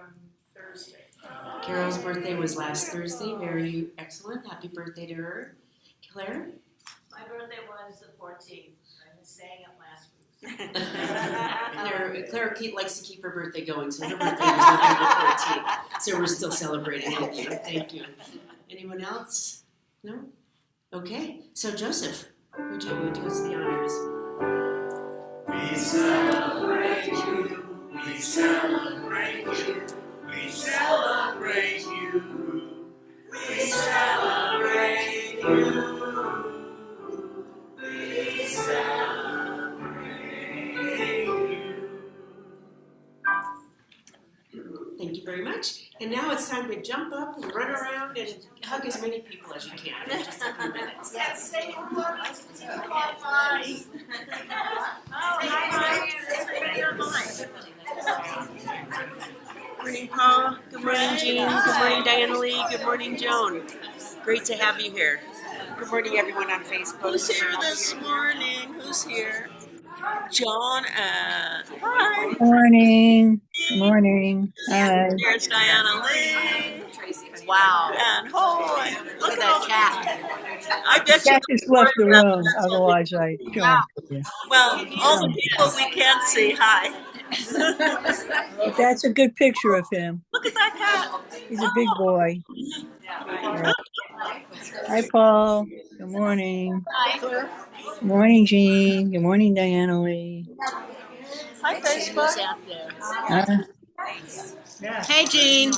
on Thursday. Carol's birthday was last Thursday. Very excellent. Happy birthday to her. Claire? My birthday was the 14th. I was saying it last week. Claire likes to keep her birthday going, so her birthday was November 14th. So we're still celebrating with you. Thank you. Anyone else? No? Okay. So Joseph, would you do us the honors? We celebrate you. We celebrate you. We celebrate you. We celebrate you. We celebrate you. Thank you very much. And now it's time to jump up and run around and hug as many people as you can in just a few minutes. Yes. Good morning, Paul. Good morning, Jean. Good morning, Diana Lee. Good morning, Joan. Great to have you here. Good morning, everyone on Facebook. Who's here this morning? Who's here? John. Hi. Morning. Morning. Hi. There's Diana Lee. Wow. And Hoy. Look at that cat. I bet Cat you. just left the room. Otherwise, I'd join you. Well, all the people we can't see, hi. But that's a good picture of him. Look at that cat. He's a big boy. Yeah. Hi, Paul. Good morning. Hi, Claire. Good morning, Jean. Good morning, Diana Lee. Hi, Facebook. Hey, Jean.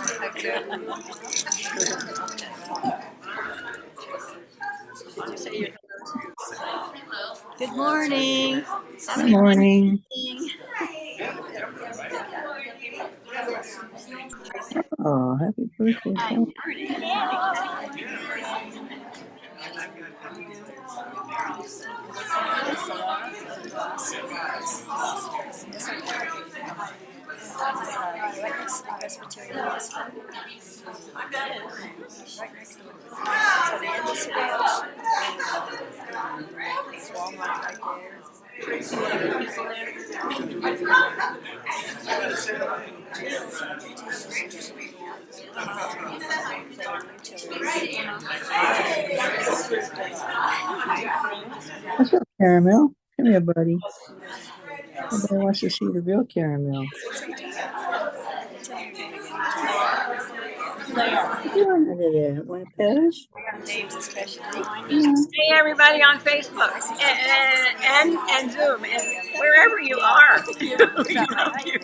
Good morning. Good morning. Oh, happy birthday, Paul. What's up, Caramel? Come here, buddy. Everybody wants to see the real Caramel. Look at that. Want to pet us? Hey, everybody on Facebook and Zoom and wherever you are. We love you.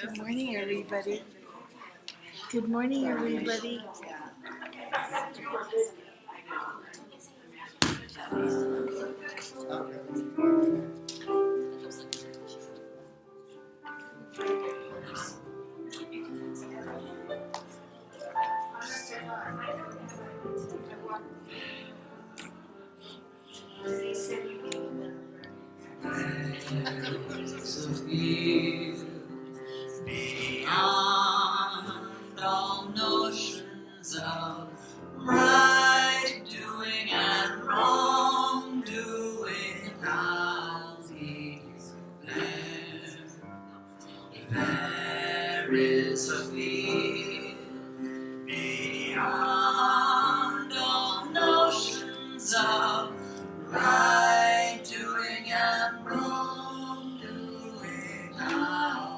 Good morning, everybody. Good morning, everybody. Beyond all notions of right doing and wrong doing, I'll be there. There is a field beyond all notions of right doing and wrong doing, I'll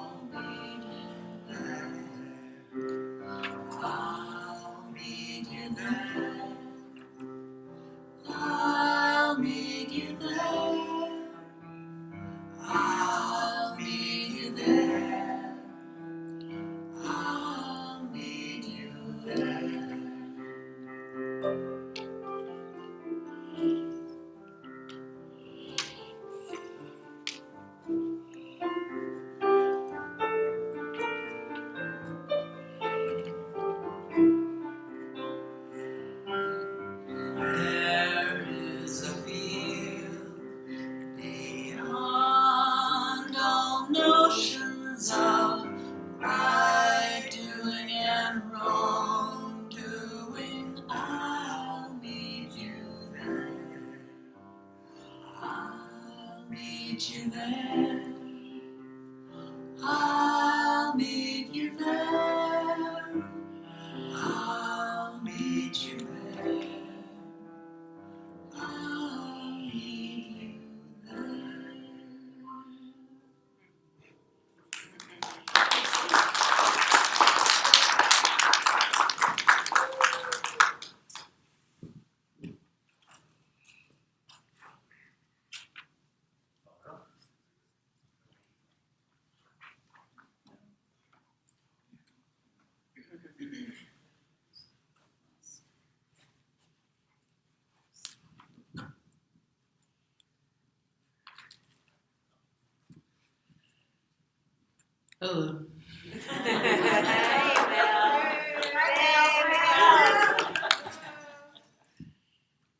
meet you there. I'll meet you there. I'll meet you there. I'll meet you there. Hello.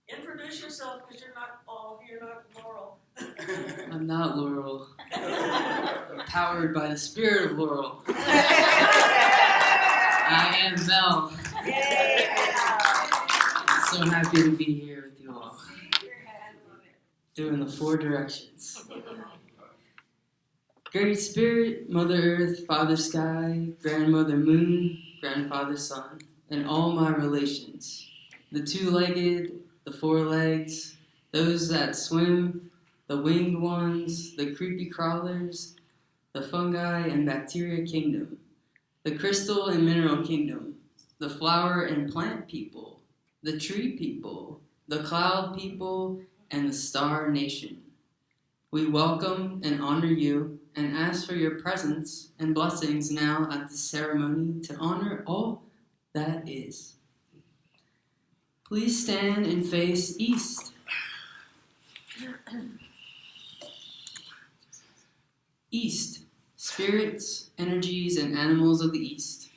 Introduce yourself because you're not Laurel. I'm not Laurel. I'm powered by the spirit of Laurel. I am Mel. I'm so happy to be here with you all. Doing the 4 directions. Great Spirit, Mother Earth, Father Sky, Grandmother Moon, Grandfather Sun, and all my relations. The 2-legged, the 4 legs, those that swim, the winged ones, the creepy crawlers, the fungi and bacteria kingdom, the crystal and mineral kingdom, the flower and plant people, the tree people, the cloud people, and the star nation. We welcome and honor you and ask for your presence and blessings now at the ceremony to honor all that is. Please stand and face east. East, spirits, energies, and animals of the East.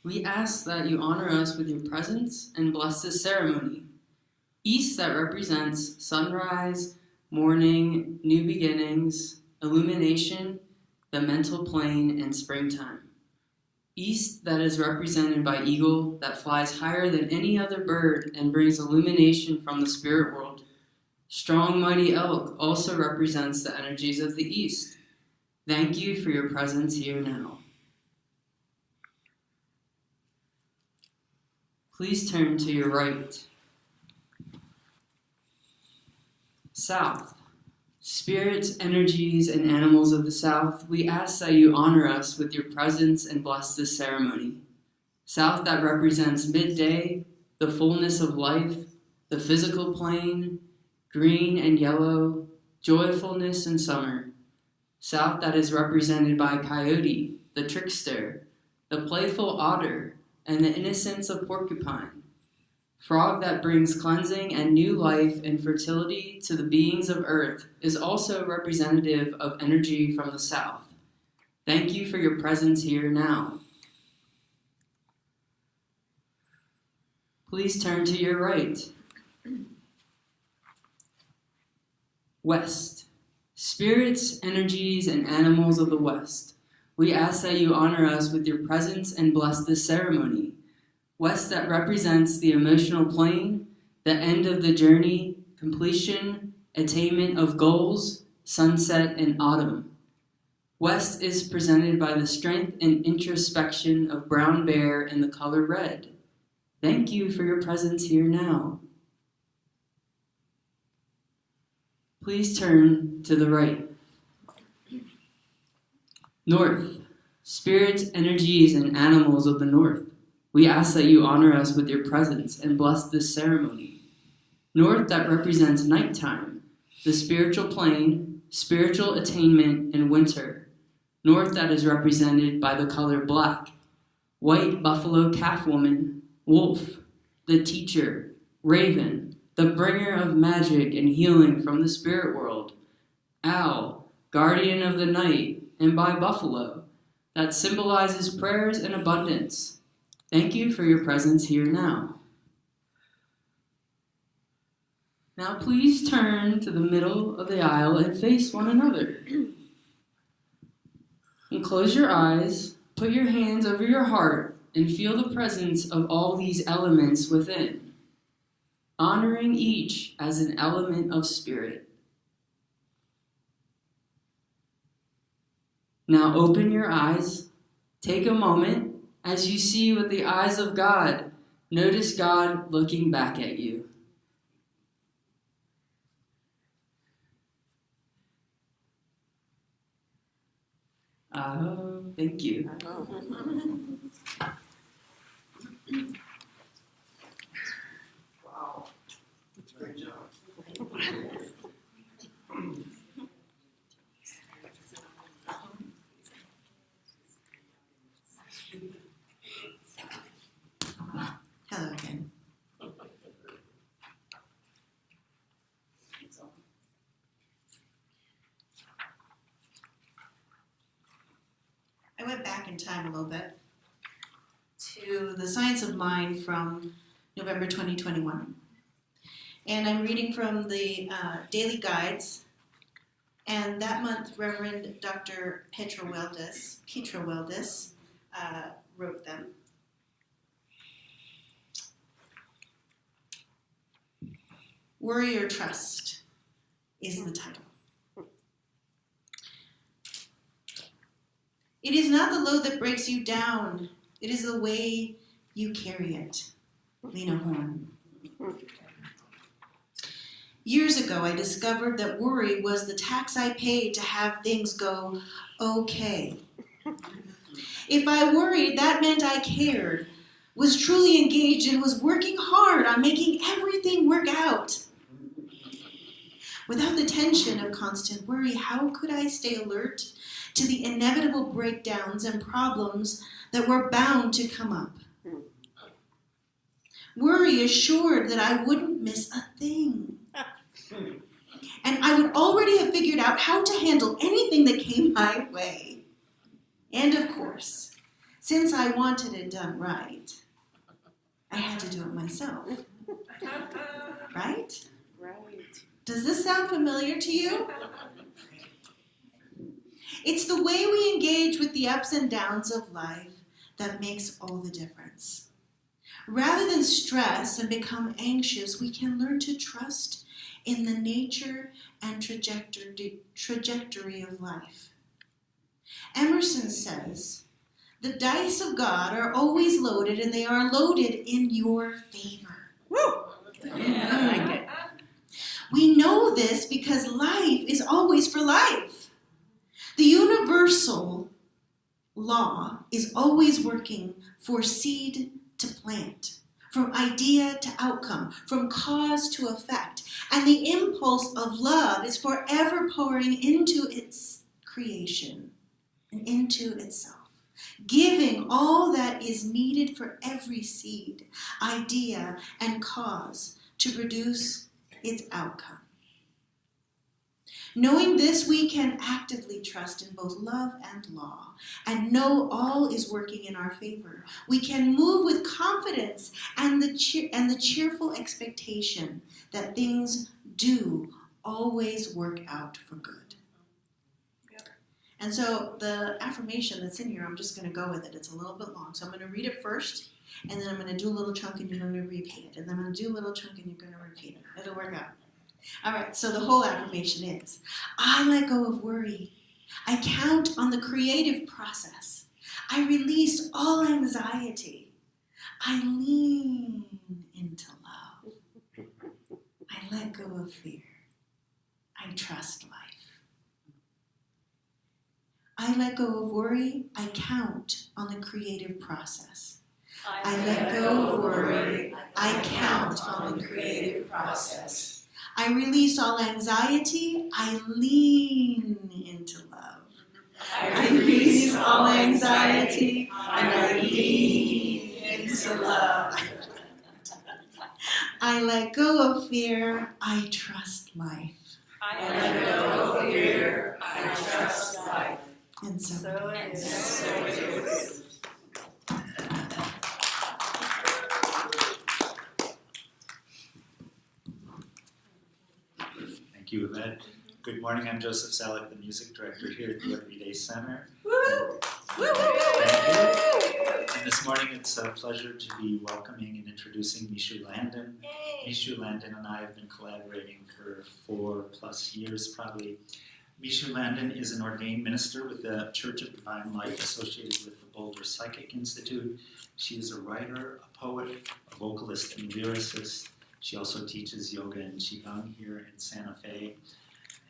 We ask that you honor us with your presence and bless this ceremony. East that represents sunrise, morning, new beginnings, illumination, the mental plane, and springtime. East that is represented by eagle that flies higher than any other bird and brings illumination from the spirit world. Strong, mighty elk also represents the energies of the East. Thank you for your presence here now. Please turn to your right. South. Spirits, energies, and animals of the South, we ask that you honor us with your presence and bless this ceremony. South that represents midday, the fullness of life, the physical plane, green and yellow, joyfulness and summer. South that is represented by coyote, the trickster, the playful otter, and the innocence of porcupine. Frog that brings cleansing and new life and fertility to the beings of earth is also representative of energy from the South. Thank you for your presence here now. Please turn to your right. West. Spirits, energies, and animals of the West. We ask that you honor us with your presence and bless this ceremony. West that represents the emotional plane, the end of the journey, completion, attainment of goals, sunset, and autumn. West is presented by the strength and introspection of brown bear and the color red. Thank you for your presence here now. Please turn to the right. North. Spirits, energies, and animals of the North. We ask that you honor us with your presence and bless this ceremony. North that represents nighttime, the spiritual plane, spiritual attainment, and winter. North that is represented by the color black. White buffalo calf woman, wolf, the teacher, raven, the bringer of magic and healing from the spirit world. Owl, guardian of the night, and by buffalo, that symbolizes prayers and abundance. Thank you for your presence here now. Now please turn to the middle of the aisle and face one another. And close your eyes, put your hands over your heart, and feel the presence of all these elements within, honoring each as an element of spirit. Now open your eyes. Take a moment as you see with the eyes of God. Notice God looking back at you. Thank you. Wow. Great job. Hello again. I went back in time a little bit to the Science of Mind from November 2021. And I'm reading from the Daily Guides. And that month, Reverend Dr. Petra Weldes wrote them. Worry or Trust is the title. It is not the load that breaks you down. It is the way you carry it. Lena Horne. Years ago, I discovered that worry was the tax I paid to have things go okay. If I worried, that meant I cared, was truly engaged, and was working hard on making everything work out. Without the tension of constant worry, how could I stay alert to the inevitable breakdowns and problems that were bound to come up? Worry assured that I wouldn't miss a thing. And I would already have figured out how to handle anything that came my way. And of course, since I wanted it done right, I had to do it myself. Right? Right. Does this sound familiar to you? It's the way we engage with the ups and downs of life that makes all the difference. Rather than stress and become anxious, we can learn to trust in the nature and trajectory of life. Emerson says, the dice of God are always loaded, and they are loaded in your favor. Woo! Yeah, I like it. We know this because life is always for life. The universal law is always working for seed to plant, from idea to outcome, from cause to effect. And the impulse of love is forever pouring into its creation and into itself, giving all that is needed for every seed, idea, and cause to produce its outcome. Knowing this, we can actively trust in both love and law and know all is working in our favor. We can move with confidence and the cheerful expectation that things do always work out for good. Yep. And so the affirmation that's in here, I'm just going to go with it. It's a little bit long. So I'm going to read it first, and then I'm going to do a little chunk and you're going to repeat it. And then I'm going to do a little chunk and you're going to repeat it. It'll work out. All right, so the whole affirmation is, I let go of worry. I count on the creative process. I release all anxiety. I lean into love. I let go of fear. I trust life. I let go of worry. I count on the creative process. I let go of worry. I count on the creative process. I release all anxiety. I lean into love. I release all anxiety and I lean into love. I let go of fear. I trust life. I let go of fear. I trust life. And so it is. So it is. Thank you, Yvette. Good morning, I'm Joseph Saleck, the music director here at the Everyday Center. Thank you. And this morning it's a pleasure to be welcoming and introducing Michou Landon. Michou Landon and I have been collaborating for 4+ years probably. Michou Landon is an ordained minister with the Church of Divine Life associated with the Boulder Psychic Institute. She is a writer, a poet, a vocalist, and lyricist. She also teaches yoga and qigong here in Santa Fe.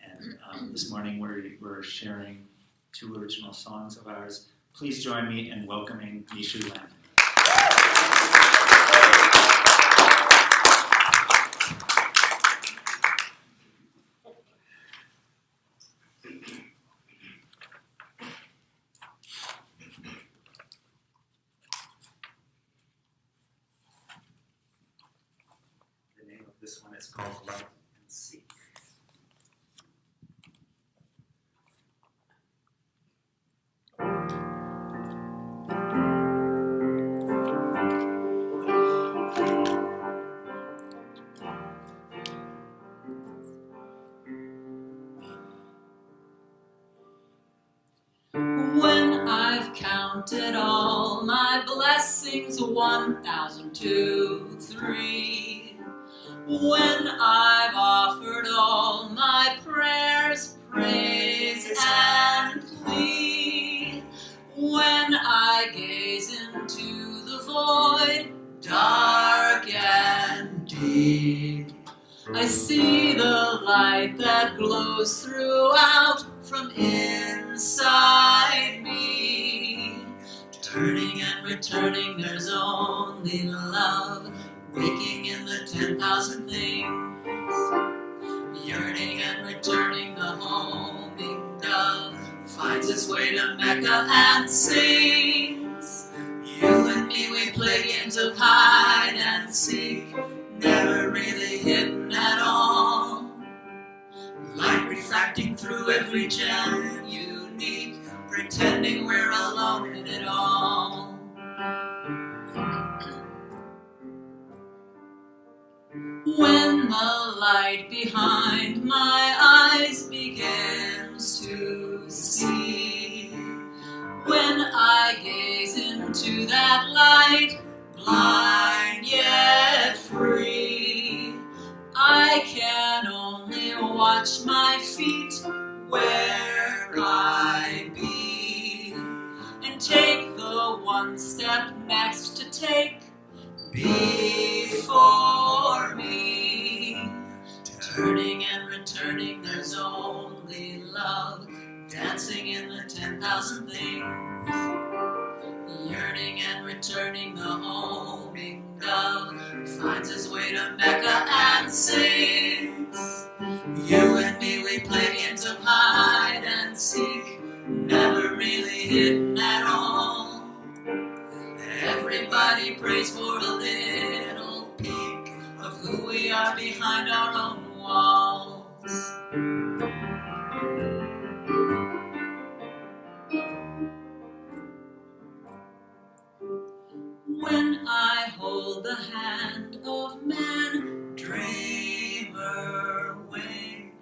And this morning we're sharing 2 original songs of ours. Please join me in welcoming Michou Landon. The name of this one is called Love and Seek. When I've counted all my blessings, 1,000, 2, 3. When I've offered all my prayers, praise and plea. When I gaze into the void, dark and deep, I see the light that glows throughout from inside me. Turning and returning, there's only love. Waking in the 10,000 things. Yearning and returning, the homing dove finds its way to Mecca and sings. You and me, we play games of hide and seek, never really hidden at all. Light refracting through every gem, unique, pretending we're alone in it all. When the light behind my eyes begins to see, when I gaze into that light, blind yet free, I can only watch my feet where I be, and take the one step next to take before me. Turning and returning, there's only love, dancing in the 10,000 things. Yearning and returning, the homing dove finds his way to Mecca and sings. You and me, we play games of hide and seek, never really hidden at all. Everybody prays for a little peek of who we are behind our own walls. When I hold the hand of man, dreamer wake.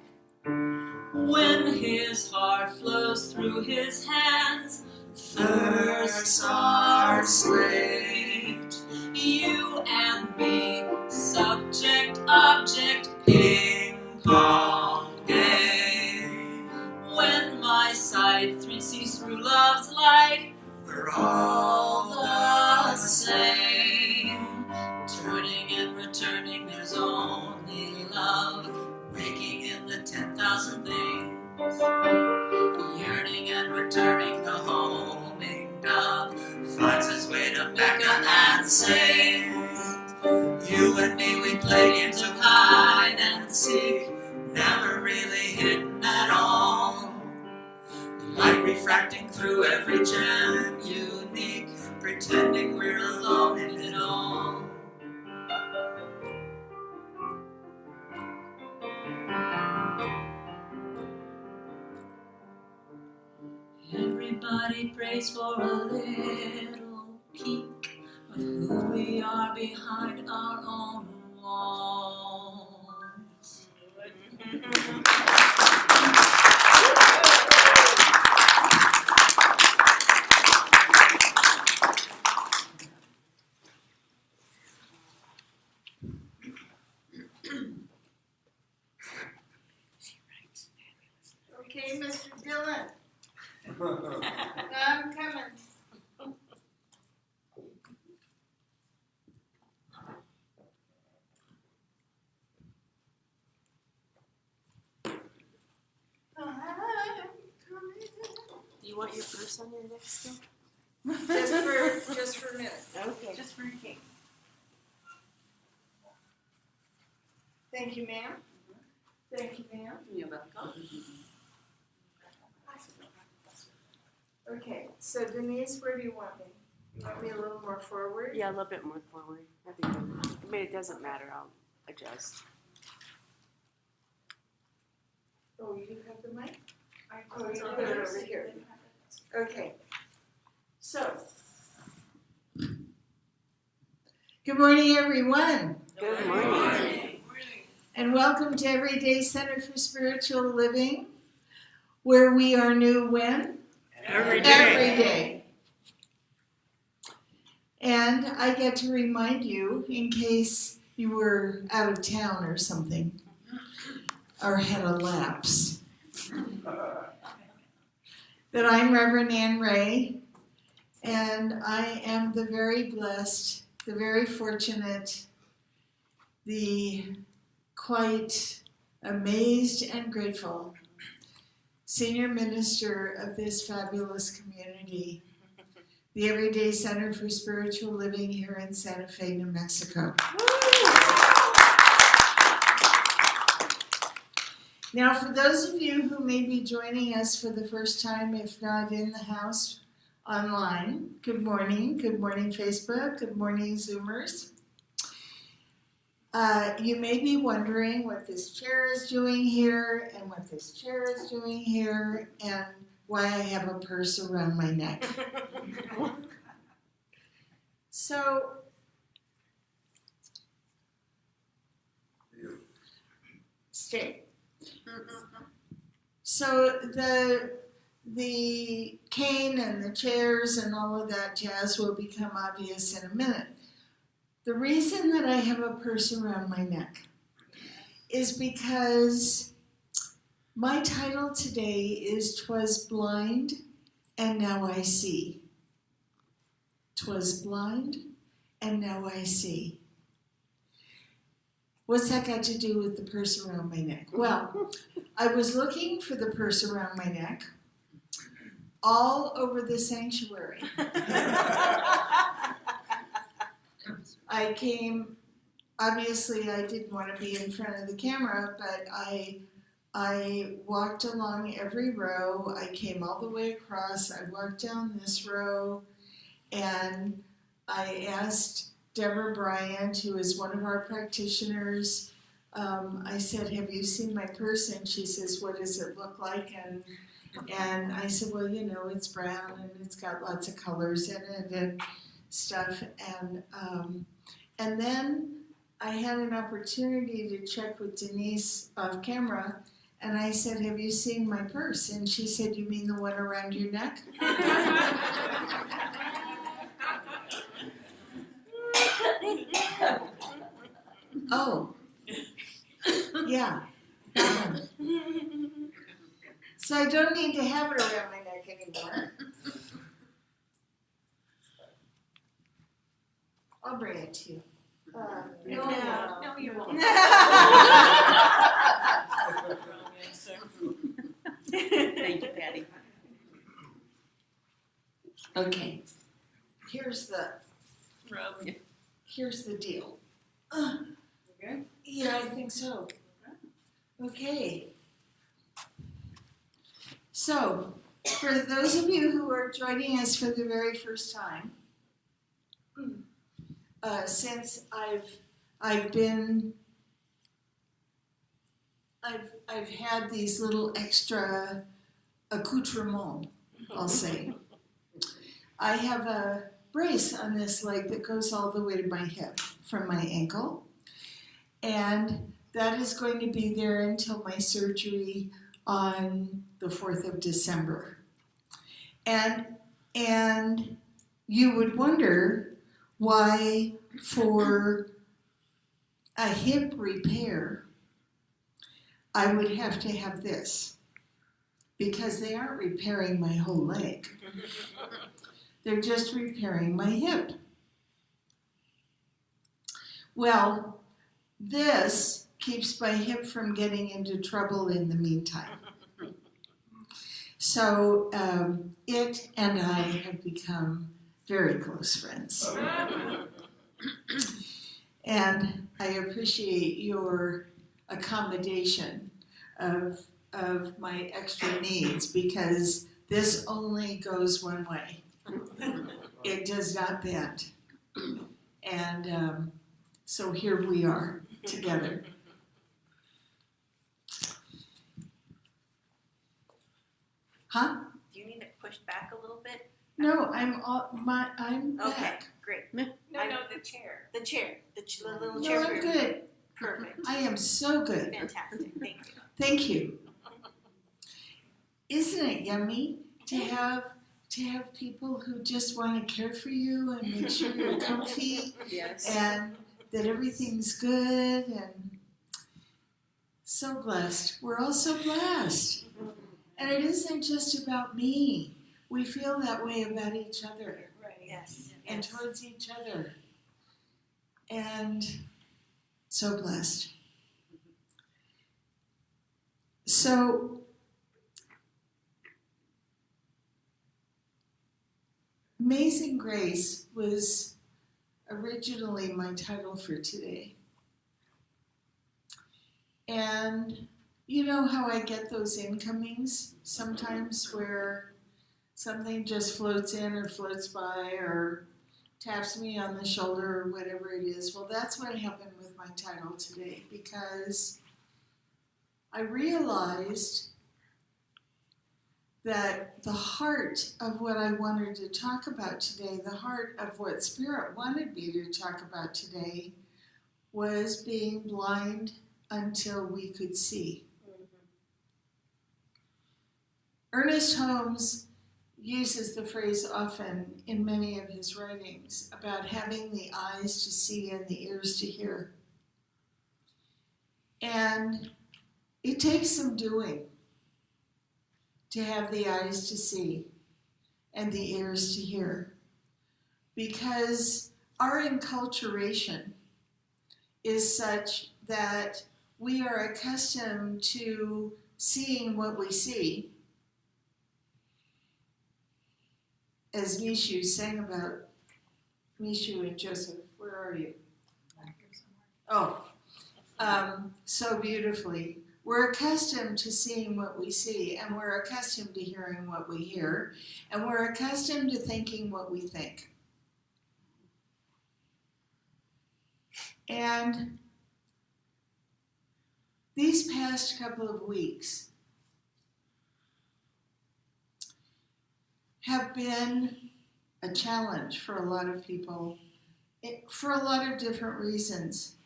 When his heart flows through his hands, thirsts are slaked. You and me, subject, object, ping pong game. When my sight sees through love's light, we're all the same. Turning and returning, there's only love. Waking in the 10,000 things. Yearning and returning, the homing dove finds its way to Mecca and sings. You and me, we play games of hide and seek, never really hidden at all. Light refracting through every gem, unique, pretending we're alone in it all. Everybody prays for a little peek of who we are behind our own walls. Okay, want your purse on your neck still? Just for a minute. Okay. Just for a king. Thank you, ma'am. Thank you, ma'am. You're welcome. Okay, so Denise, where do you want me? You want me a little more forward? Yeah, a little bit more forward. I think I mean, it doesn't matter. I'll adjust. Oh, you have the mic? Oh, you put it over here. Okay. So. Good morning, everyone. Good morning. And welcome to Everyday Center for Spiritual Living, where we are new when? Every Every day. And I get to remind you, in case you were out of town or something, or had a lapse, that I'm Reverend Ann Ray, and I am the very blessed, the very fortunate, the quite amazed and grateful senior minister of this fabulous community, the Everyday Center for Spiritual Living here in Santa Fe, New Mexico. Now, for those of you who may be joining us for the first time, if not in the house, online, good morning Facebook, good morning Zoomers. You may be wondering what this chair is doing here and what this chair is doing here and why I have a purse around my neck. So, stay. So the cane and the chairs and all of that jazz will become obvious in a minute. The reason that I have a purse around my neck is because my title today is "'Twas blind and now I see." 'Twas blind and now I see. What's that got to do with the purse around my neck? Well, I was looking for the purse around my neck all over the sanctuary. I came, obviously I didn't want to be in front of the camera, but I walked along every row. I came all the way across. I walked down this row, and I asked Deborah Bryant, who is one of our practitioners, I said, "Have you seen my purse?" And she says, "What does it look like?" And I said, "Well, you know, it's brown and it's got lots of colors in it and stuff." And then I had an opportunity to check with Denise off camera, and I said, "Have you seen my purse?" And she said, "You mean the one around your neck?" Oh, yeah, that one. So I don't need to have it around my neck anymore. I'll bring it to you. No, you won't. Thank you, Patty. Okay, here's the deal. Okay. Yeah, I think so. Okay. So, for those of you who are joining us for the very first time, since I've had these little extra accoutrements, I'll say. I have a brace on this leg that goes all the way to my hip from my ankle, and that is going to be there until my surgery on the 4th of December. And you would wonder why for a hip repair I would have to have this, because they aren't repairing my whole leg. They're just repairing my hip. Well, this keeps my hip from getting into trouble in the meantime. So it and I have become very close friends. And I appreciate your accommodation of my extra needs, because this only goes one way. It does not bend. And so here we are together. Huh? Do you need it pushed back a little bit? No, I'm Okay, back. great. No, the chair. The chair, the little No, chair. I'm good. Perfect. I am so good. Fantastic. Thank you. Thank you. Isn't it yummy to have people who just want to care for you and make sure you're comfy Yes. and that everything's good, and so blessed. We're all so blessed. And it isn't just about me. We feel that way about each other Yes. and towards each other. And so blessed. So, Amazing Grace was originally my title for today. And you know how I get those incomings sometimes where something just floats in or floats by or taps me on the shoulder or whatever it is. Well, that's what happened with my title today, because I realized that the heart of what I wanted to talk about today, the heart of what Spirit wanted me to talk about today, was being blind until we could see. Ernest Holmes uses the phrase often in many of his writings about having the eyes to see and the ears to hear. And it takes some doing to have the eyes to see and the ears to hear, because our enculturation is such that we are accustomed to seeing what we see, as Michou sang about. Michou and Joseph, where are you? Oh, so beautifully. We're accustomed to seeing what we see, and we're accustomed to hearing what we hear, and we're accustomed to thinking what we think. And these past couple of weeks have been a challenge for a lot of people, for a lot of different reasons.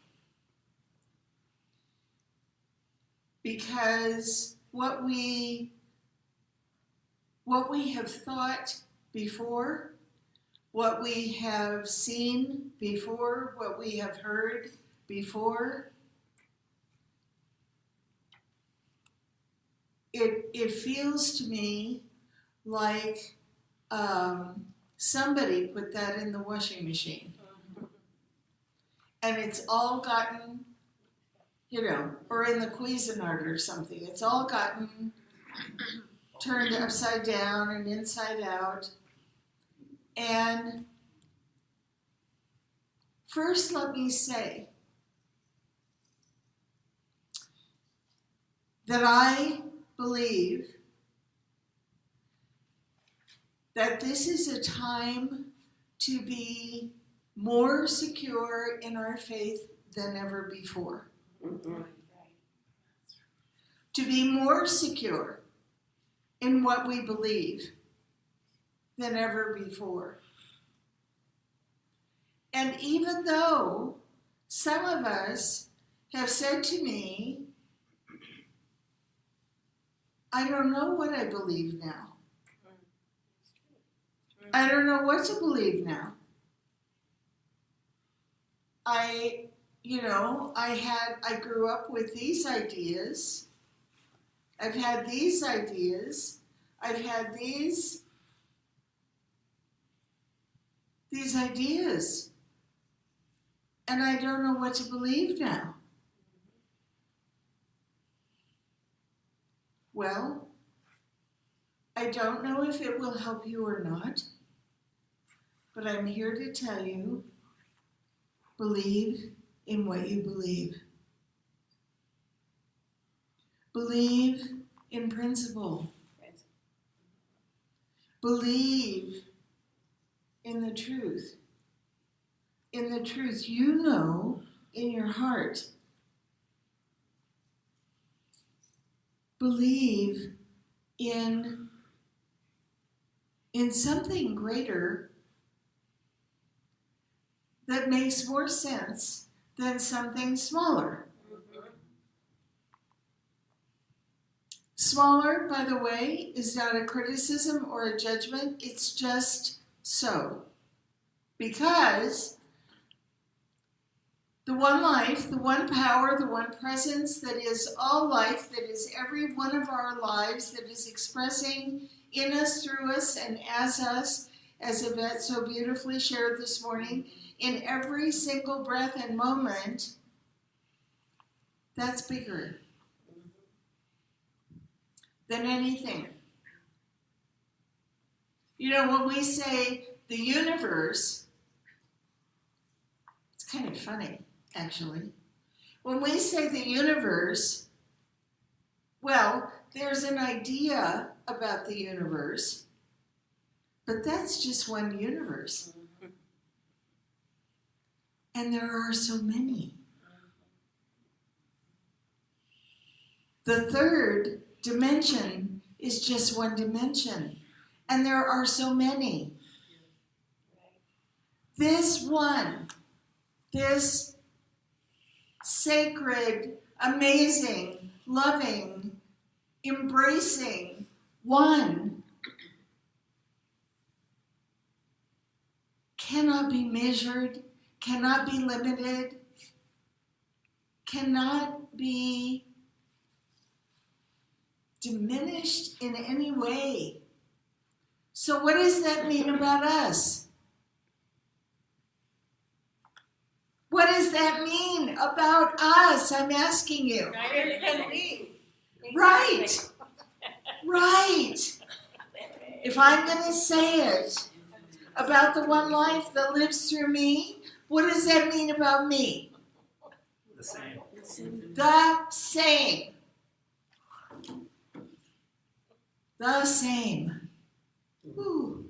Because what we have thought before, what we have seen before, what we have heard before, it feels to me like somebody put that in the washing machine. And it's all gotten, or in the Cuisinart or something, it's all gotten turned upside down and inside out. And first, let me say that I believe that this is a time to be more secure in our faith than ever before. To be more secure in what we believe than ever before. And even though some of us have said to me, I don't know what I believe now. I don't know what to believe now. I grew up with these ideas. I've had these ideas. I've had these ideas. And I don't know what to believe now. Well, I don't know if it will help you or not, but I'm here to tell you, believe in what you believe. Believe in principle. Believe in the truth. In the truth you know in your heart. Believe in something greater that makes more sense than something smaller. Smaller, by the way, is not a criticism or a judgment. It's just so. Because the one life, the one power, the one presence that is all life, that is every one of our lives, that is expressing in us, through us, and as us, as Yvette so beautifully shared this morning, in every single breath and moment, that's bigger than anything. You know, when we say the universe, it's kind of funny, actually. When we say the universe, well, there's an idea about the universe, but that's just one universe. And there are so many. The third dimension is just one dimension. And there are so many. This one, this sacred, amazing, loving, embracing one cannot be measured, cannot be limited, cannot be diminished in any way. So what does that mean about us? What does that mean about us? I'm asking you. Right. Right. If I'm going to say it about the one life that lives through me, what does that mean about me? The same. The same. The same. Ooh.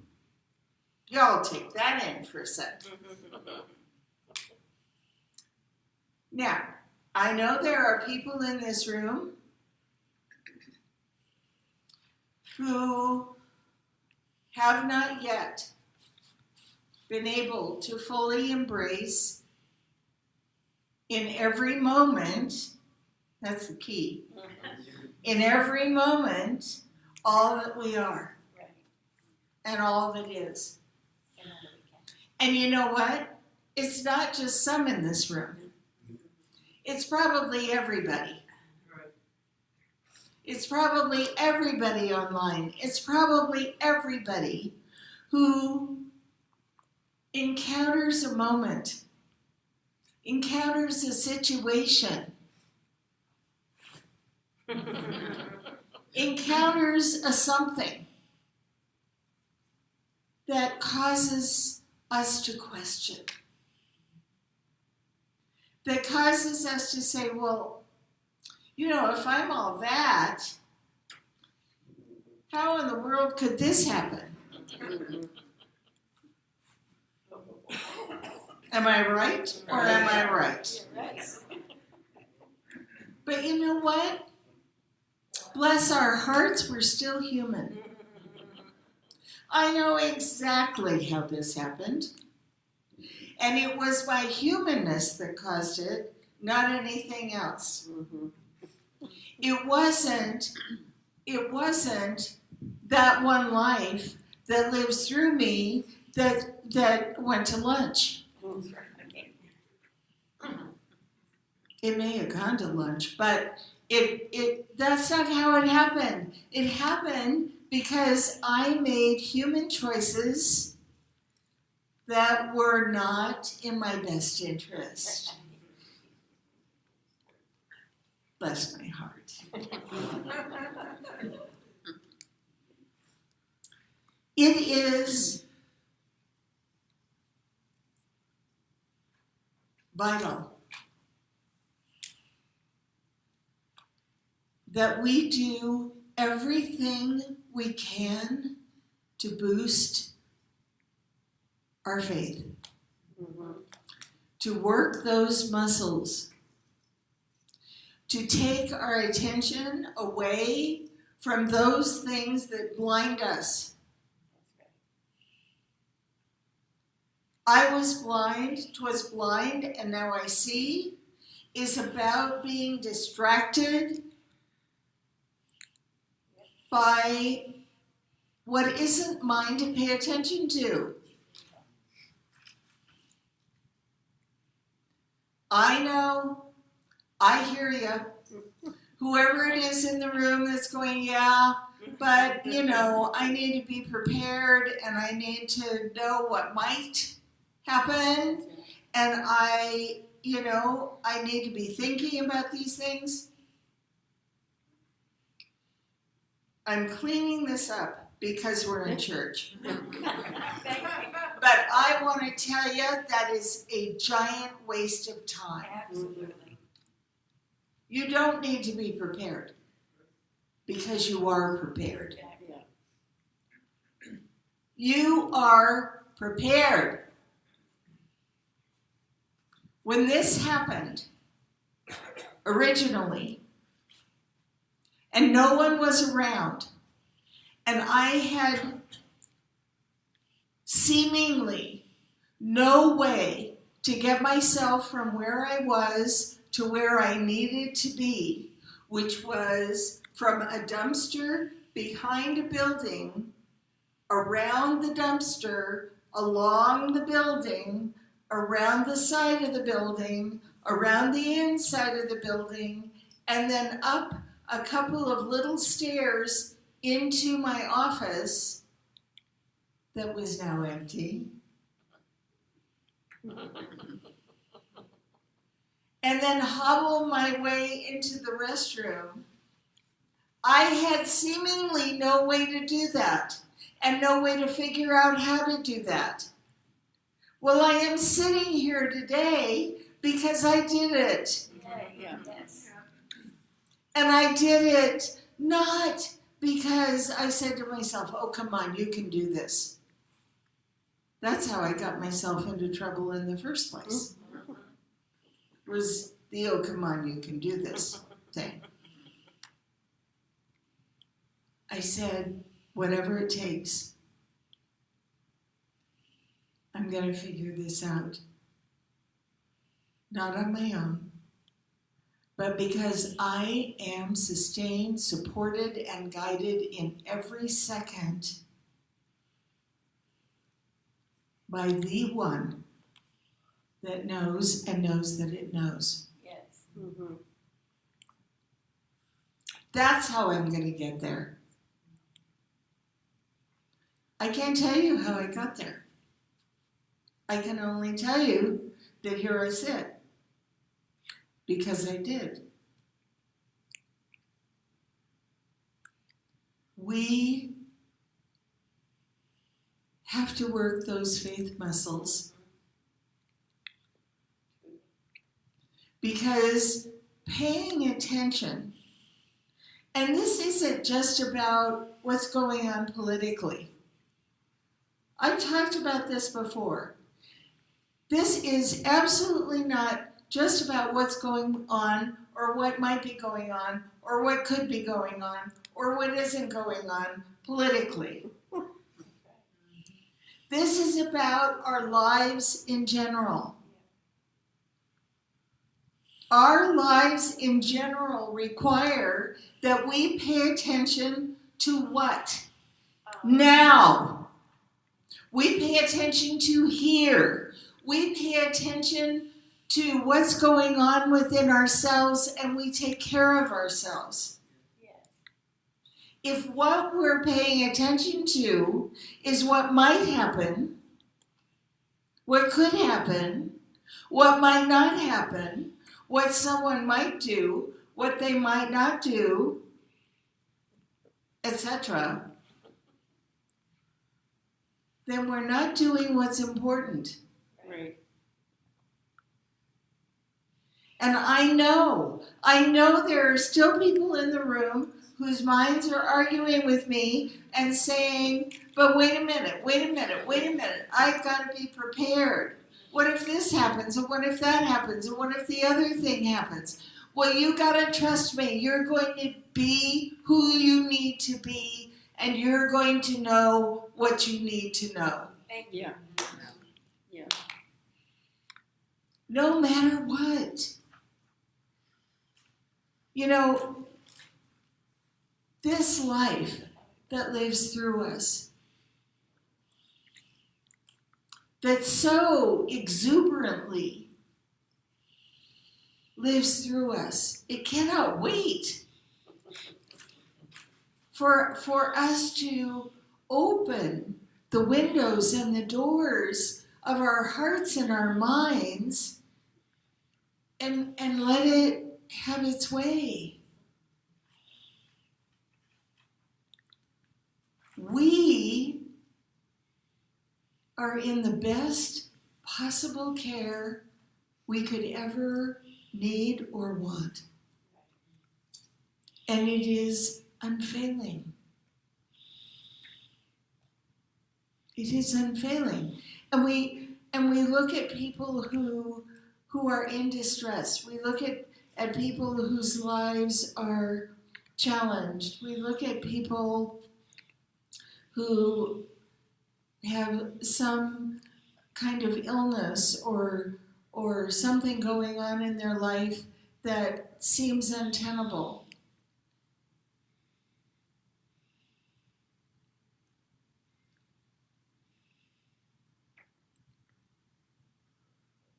Y'all take that in for a second. Now, I know there are people in this room who have not yet been able to fully embrace in every moment, that's the key, in every moment, all that we are and all that is. And you know what? It's not just some in this room. It's probably everybody. It's probably everybody online. It's probably everybody who encounters a moment, encounters a situation, encounters a something that causes us to question, that causes us to say, well, you know, if I'm all that, how in the world could this happen? Am I right or am I right? But you know what? Bless our hearts, we're still human. I know exactly how this happened. And it was my humanness that caused it, not anything else. It wasn't that one life that lives through me that went to lunch. It may have gone to lunch, but that's not how it happened. It happened because I made human choices that were not in my best interest. Bless my heart. It is vital that we do everything we can to boost our faith, to work those muscles, to take our attention away from those things that blind us. I was blind, 'twas blind, and now I see, is about being distracted by what isn't mine to pay attention to. I know, I hear you. Whoever it is in the room that's going, yeah, but you know, I need to be prepared and I need to know what might happen, and I need to be thinking about these things. I'm cleaning this up because we're in church. But I want to tell you that is a giant waste of time. Absolutely. You don't need to be prepared because you are prepared. You are prepared. When this happened originally, and no one was around, and I had seemingly no way to get myself from where I was to where I needed to be, which was from a dumpster behind a building, around the dumpster, along the building, around the side of the building, around the inside of the building, and then up a couple of little stairs into my office that was now empty. And then hobble my way into the restroom. I had seemingly no way to do that and no way to figure out how to do that. Well, I am sitting here today because I did it. Yes. And I did it not because I said to myself, oh, come on, you can do this. That's how I got myself into trouble in the first place. Was the, oh, come on, you can do this thing. I said, whatever it takes, I'm going to figure this out. Not on my own, but because I am sustained, supported, and guided in every second by the one that knows and knows that it knows. Yes. That's how I'm going to get there. I can't tell you how I got there. I can only tell you that here I sit, because I did. We have to work those faith muscles, because paying attention, and this isn't just about what's going on politically. I've talked about this before. This is absolutely not just about what's going on or what might be going on or what could be going on or what isn't going on politically. This is about our lives in general. Our lives in general require that we pay attention to what? Now. We pay attention to here. We pay attention to what's going on within ourselves, and we take care of ourselves. Yes. If what we're paying attention to is what might happen, what could happen, what might not happen, what someone might do, what they might not do, etc., then we're not doing what's important. Right. And I know there are still people in the room whose minds are arguing with me and saying, but wait a minute, I've got to be prepared. What if this happens? And what if that happens? And what if the other thing happens? Well, you got to trust me. You're going to be who you need to be, and you're going to know what you need to know. Yeah. No matter what. You know, this life that lives through us, that so exuberantly lives through us, it cannot wait for us to open the windows and the doors of our hearts and our minds and let it have its way. We are in the best possible care we could ever need or want. And it is unfailing. It is unfailing. And we look at people who are in distress. We look at people whose lives are challenged. We look at people who have some kind of illness or something going on in their life that seems untenable.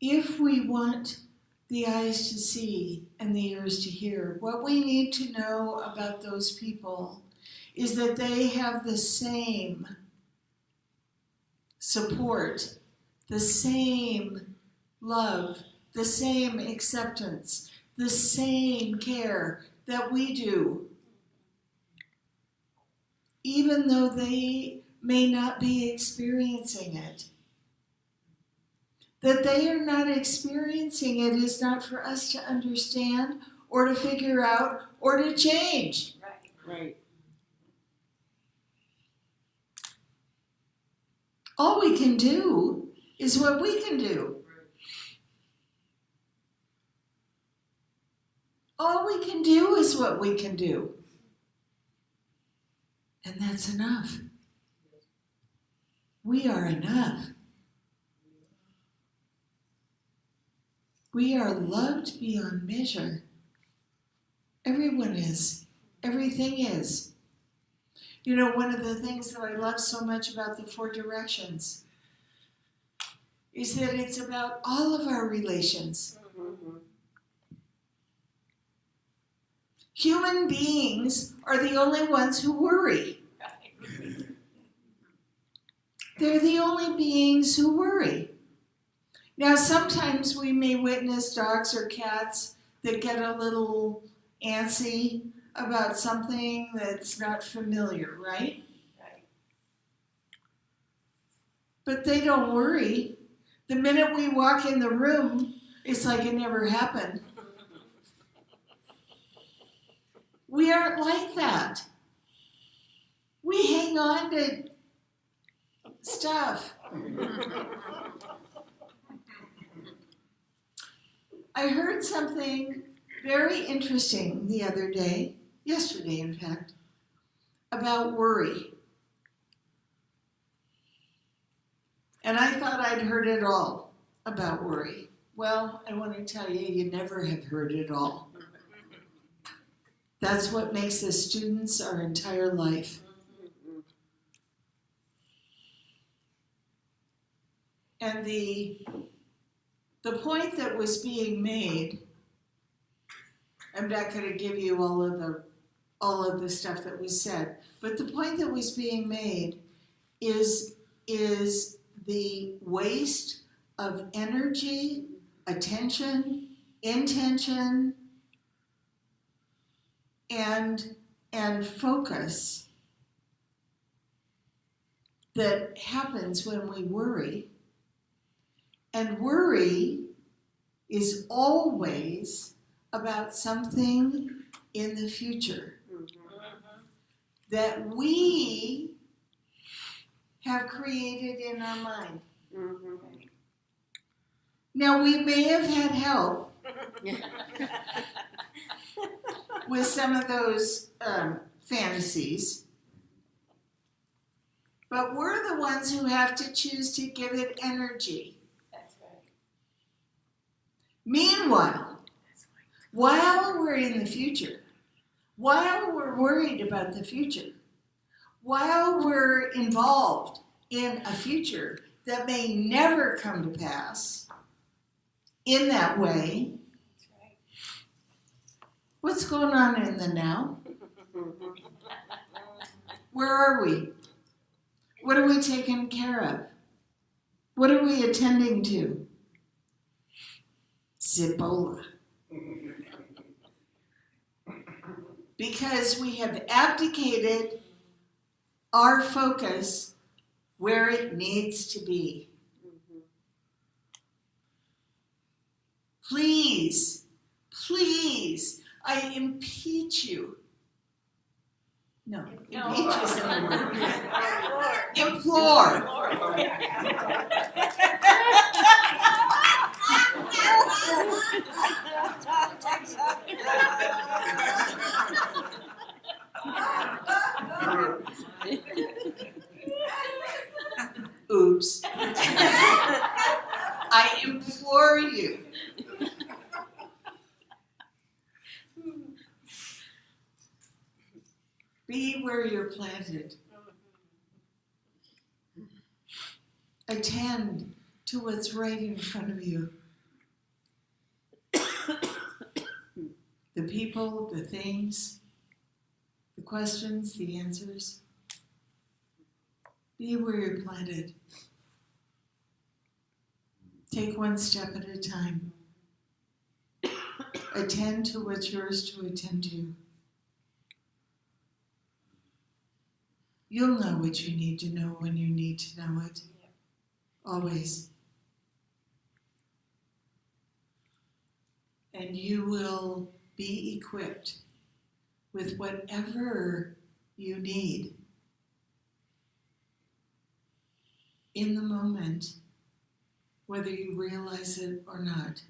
If we want the eyes to see and the ears to hear, what we need to know about those people is that they have the same support, the same love, the same acceptance, the same care that we do, even though they may not be experiencing it. That they are not experiencing it is not for us to understand or to figure out or to change. Right. All we can do is what we can do. All we can do is what we can do. And that's enough. We are enough. We are loved beyond measure. Everyone is. Everything is. You know, one of the things that I love so much about the Four Directions is that it's about all of our relations. Mm-hmm. Human beings are the only ones who worry. They're the only beings who worry. Now, sometimes we may witness dogs or cats that get a little antsy about something that's not familiar, right? But they don't worry. The minute we walk in the room, it's like it never happened. We aren't like that. We hang on to stuff. I heard something very interesting the other day, yesterday in fact, about worry. And I thought I'd heard it all about worry. Well, I want to tell you, you never have heard it all. That's what makes us students our entire life. And the point that was being made, I'm not going to give you all of the stuff that was said, but the point that was being made is the waste of energy, attention, intention, and focus that happens when we worry. And worry is always about something in the future that we have created in our mind. Now, we may have had help with some of those fantasies, but we're the ones who have to choose to give it energy. That's right. Meanwhile, while we're in the future, while we're worried about the future, while we're involved in a future that may never come to pass in that way, what's going on in the now? Where are we? What are we taking care of? What are we attending to? Zibola. Because we have abdicated our focus where it needs to be. Please, please, I impeach you. No, impeach isn't the word. Implore. Oops. I implore you. Be where you're planted. Attend to what's right in front of you. The people, the things, the questions, the answers. Be where you're planted. Take one step at a time. Attend to what's yours to attend to. You'll know what you need to know when you need to know it. Always. And you will be equipped with whatever you need in the moment, whether you realize it or not.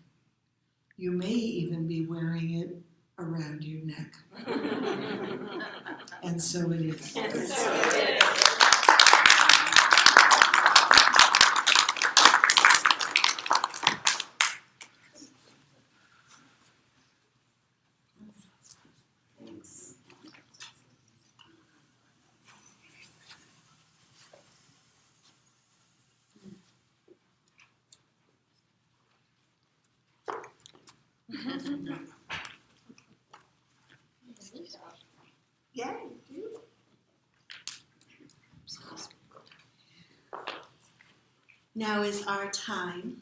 You may even be wearing it around your neck. And so it is. Yeah, you do. Now is our time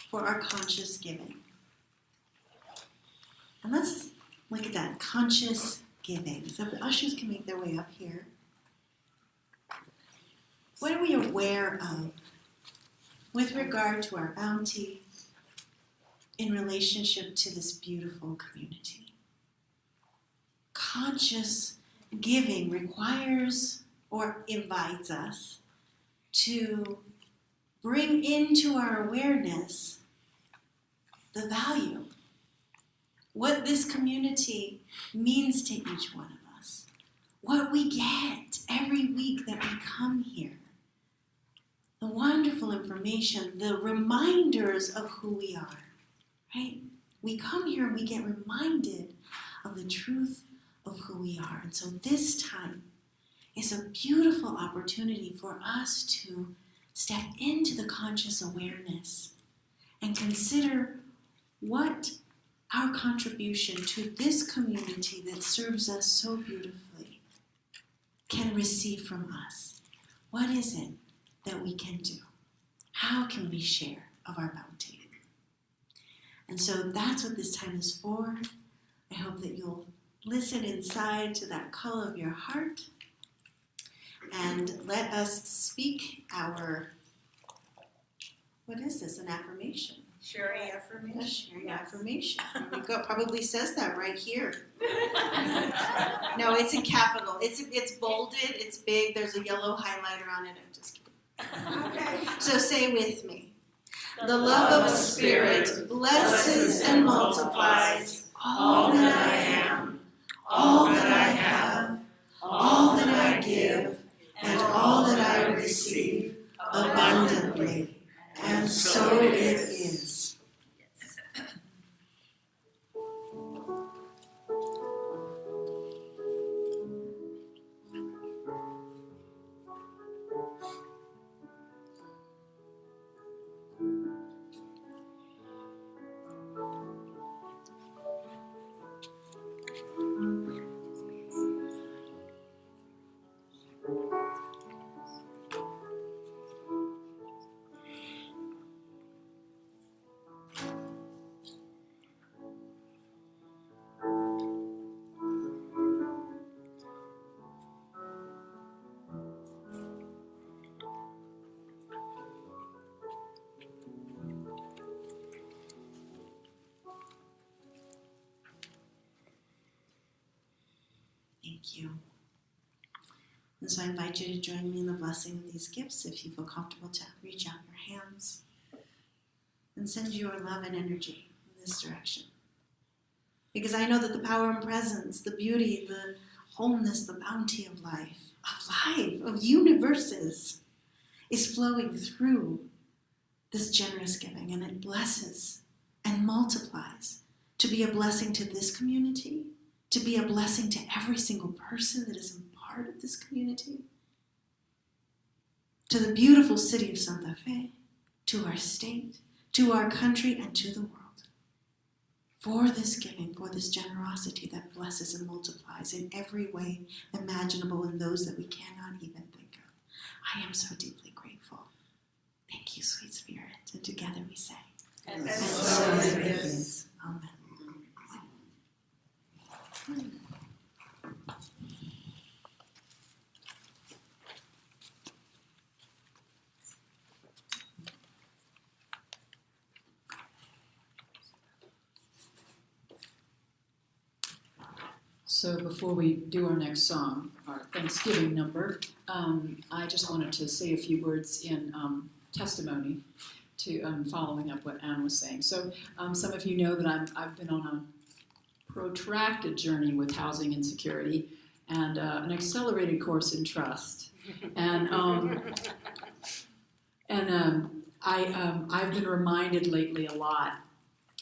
for our conscious giving. And let's look at that, conscious giving. So the ushers can make their way up here. What are we aware of with regard to our bounty in relationship to this beautiful community? Conscious giving requires or invites us to bring into our awareness the value, what this community means to each one of us, what we get every week that we come here, the wonderful information, the reminders of who we are, right? We come here and we get reminded of the truth of who we are. And so this time is a beautiful opportunity for us to step into the conscious awareness and consider what our contribution to this community that serves us so beautifully can receive from us. What is it that we can do? How can we share of our bounty? And so that's what this time is for. I hope that you'll listen inside to that call of your heart and let us speak our, what is this, an affirmation? Sharing A affirmation. sharing affirmation. Here we go. Probably says that right here. No, it's in capital. It's bolded. It's big. There's a yellow highlighter on it. I'm just kidding. Okay. So say with me. The love of Spirit blesses and multiplies all that I am, all that I have, all that I give, and all that I receive abundantly. And so it is. Thank you. And so I invite you to join me in the blessing of these gifts if you feel comfortable to reach out your hands and send your love and energy in this direction. Because I know that the power and presence, the beauty, the wholeness, the bounty of life, of universes, is flowing through this generous giving, and it blesses and multiplies to be a blessing to this community, to be a blessing to every single person that is a part of this community, to the beautiful city of Santa Fe, to our state, to our country, and to the world. For this giving, for this generosity that blesses and multiplies in every way imaginable in those that we cannot even think of. I am so deeply grateful. Thank you, sweet Spirit. And together we say, And so it is. Amen. So before we do our next song, our Thanksgiving number, I just wanted to say a few words in testimony to following up what Anne was saying. So some of you know that I've been on a protracted journey with housing insecurity and an accelerated course in trust. And I've been reminded lately a lot.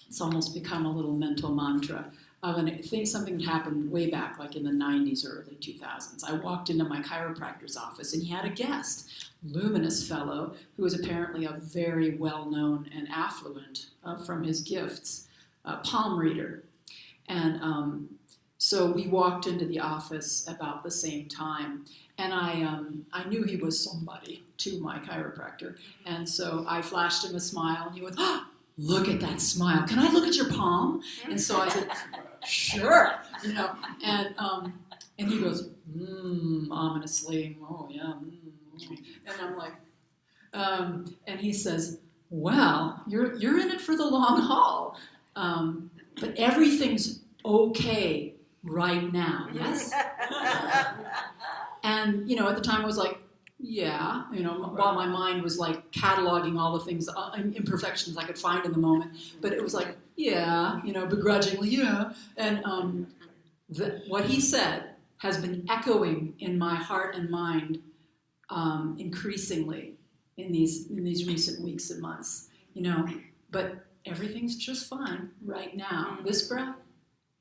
It's almost become a little mental mantra of something that happened way back, like in the 90s or early 2000s. I walked into my chiropractor's office, and he had a guest, luminous fellow, who was apparently a very well-known and affluent from his gifts, palm reader. And so we walked into the office about the same time, and I knew he was somebody to my chiropractor. And so I flashed him a smile, and he went, "Oh, look at that smile. Can I look at your palm?" And so I said, "Sure." And he goes, ominously, "Oh yeah." And I'm like, and he says, "Well, you're in it for the long haul, but everything's okay right now, yes?" And at the time I was like, yeah, while my mind was like cataloging all the things, imperfections I could find in the moment, but it was like, yeah, begrudgingly, yeah. And what he said has been echoing in my heart and mind increasingly in these recent weeks and months, but everything's just fine right now. This breath,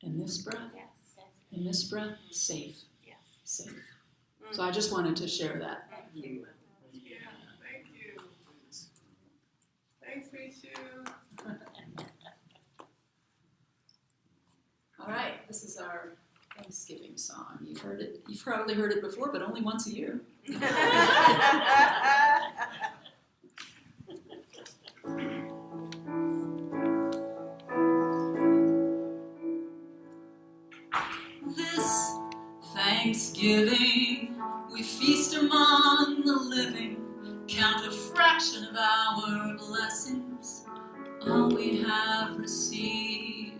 and this breath, and this breath, safe, safe. So I just wanted to share that. Thank you. Yeah, thank you. Thanks, Michou. All right, this is our Thanksgiving song. You've heard it. You've probably heard it before, but only once a year. This Thanksgiving, we feast among the living, count a fraction of our blessings, all we have received.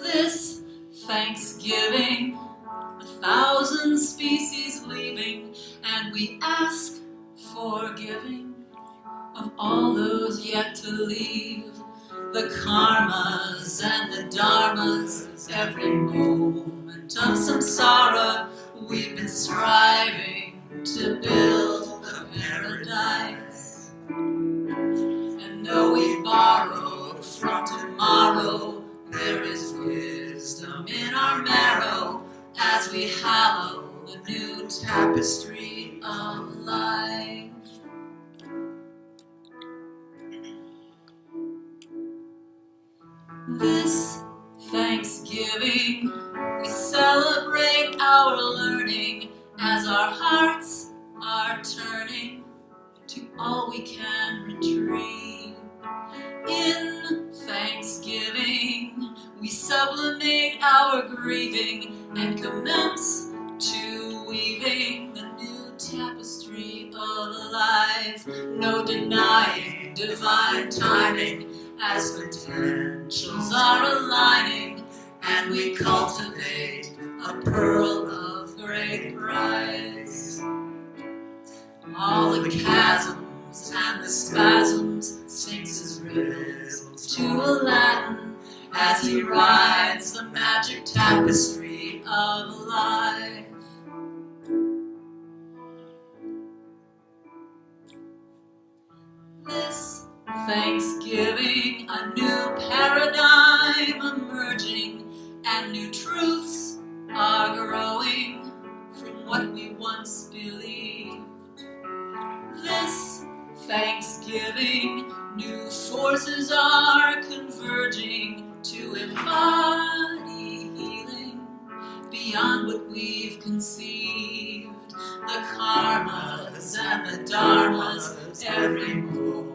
This Thanksgiving, 1,000 species leaving, and we ask forgiving of all those yet to leave. The karmas and the dharmas, every moment of samsara, we've been striving to build a paradise. And though we've borrowed from tomorrow, there is wisdom in our marrow as we hallow the new tapestry of life. This Thanksgiving, we celebrate our learning as our hearts are turning to all we can retrieve. In Thanksgiving, we sublimate our grieving and commence to weaving the new tapestry of life. No denying divine timing as potentials are aligning, and we cultivate a pearl of great price. All the chasms and the spasms, Sphinx's riddles to Aladdin as he rides the magic tapestry of life. This Thanksgiving, a new paradigm emerging, and new truths are growing from what we once believed. This Thanksgiving, new forces are converging to embody healing beyond what we've conceived. The karmas and the dharmas, every moment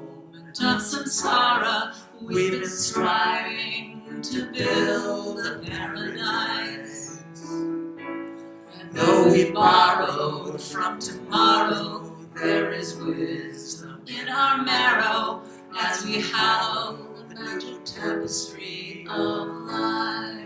of samsara, we've been striving to build a paradise. And though we borrowed from tomorrow, there is wisdom in our marrow as we hallow the magic tapestry of life.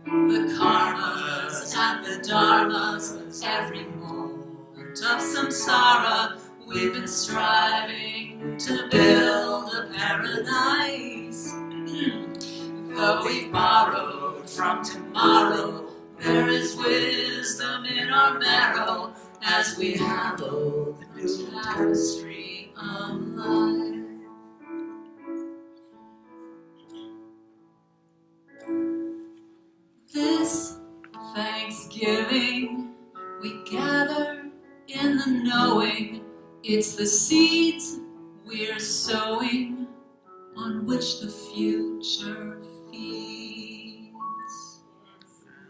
The karmas and the dharmas, every moment of samsara, we've been striving to build a paradise. Though we've borrowed from tomorrow, there is wisdom in our marrow as we hallow the new tapestry of life. This Thanksgiving, we gather in the knowing it's the seeds we're sowing on which the future feeds.